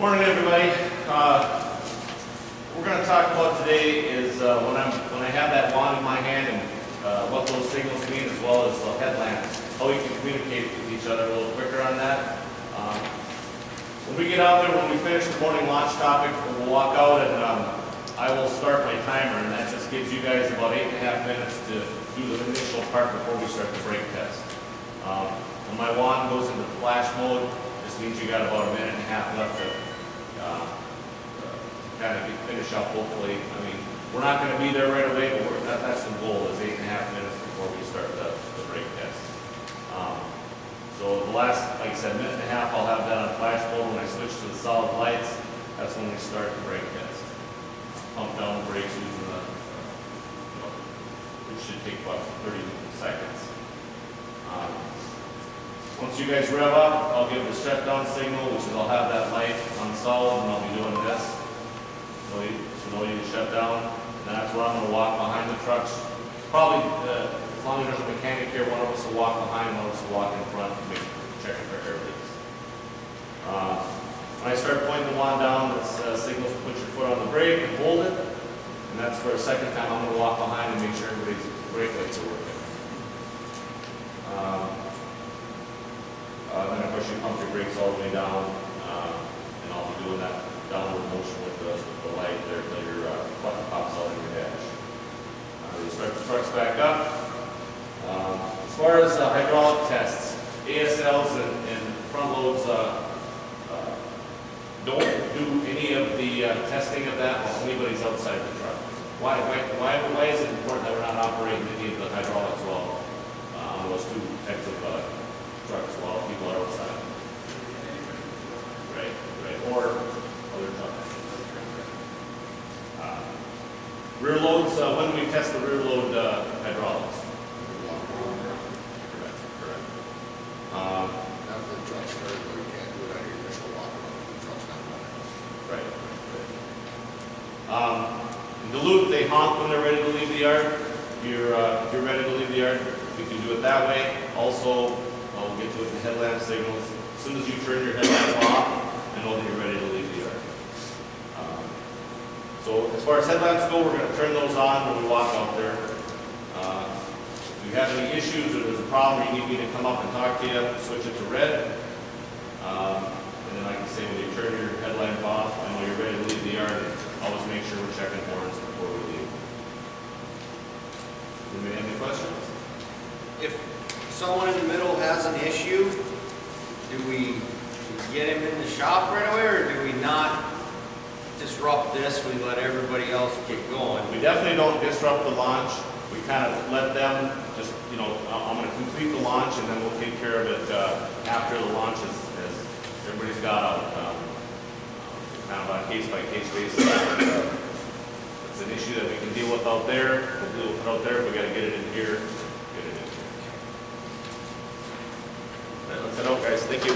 Morning, everybody. We're going to talk about today is when I have that wand in my hand and what those signals mean, as well as the headlamps, how we can communicate with each other a little quicker on that. When we get out there, when we finish the morning launch topic, we'll walk out and I will start my timer, and that just gives you guys about 8.5 minutes to do the initial part before we start the brake test. When my wand goes into flash mode, this means you got about 1.5 minutes left to kind of finish up, hopefully. I mean, we're not going to be there right away, but that's the goal, is 8.5 minutes before we start the brake test. So the last, like I said, 1.5 minutes, I'll have that on flash mode. When I switch to the solid lights, that's when we start the brake test. Pump down the brakes using the, it should take about 30 seconds. Once you guys rev up, I'll give the shutdown signal, which is I'll have that light on solid, and I'll be doing this. So know you can shut down. And that's where I'm going to walk behind the trucks. Probably, as long as there's a mechanic here, one of us will walk behind, one of us will walk in front and check for air leaks. When I start pointing the wand down, it signals to put your foot on the brake and hold it. And that's for a second time I'm going to walk behind and make sure everybody's brake lights are working. Then of course you pump your brakes all the way down, and I'll be doing that downward motion with the light there until your button pops out in your dash. You start the trucks back up. As far as hydraulic tests, ASLs and front loads don't do any of the testing of that while anybody's outside the truck. Why is it important that we're not operating any of the hydraulics while on those two types of trucks while people are outside? Right, or other trucks. Rear loads, when we test the rear load hydraulics. Correct. After the truck's started, though, you can't do it on your initial walk around when the truck's not running. Right. In Duluth, they honk when they're ready to leave the yard. If you're ready to leave the yard, we can do it that way. Also, we'll get to it in the headlamp signals. As soon as you turn your headlamp off, I know that you're ready to leave the yard. So as far as headlamps go, we're going to turn those on when we walk out there. If you have any issues or there's a problem, you need me to come up and talk to you, switch it to red. And then like I say, when you turn your headlamp off, I know you're ready to leave the yard. And always make sure we're checking horns before we leave. Anybody have any questions? If someone in the middle has an issue, do we get him in the shop right away, or do we not disrupt this? We let everybody else get going. We definitely don't disrupt the launch. We kind of let them just, I'm going to complete the launch and then we'll take care of it after the launch as everybody's got out. Kind of on a case-by-case basis. It's an issue that we can deal with out there. We'll deal with it out there. If we got to get it in here, get it in here. All right, let's head out, guys. Thank you.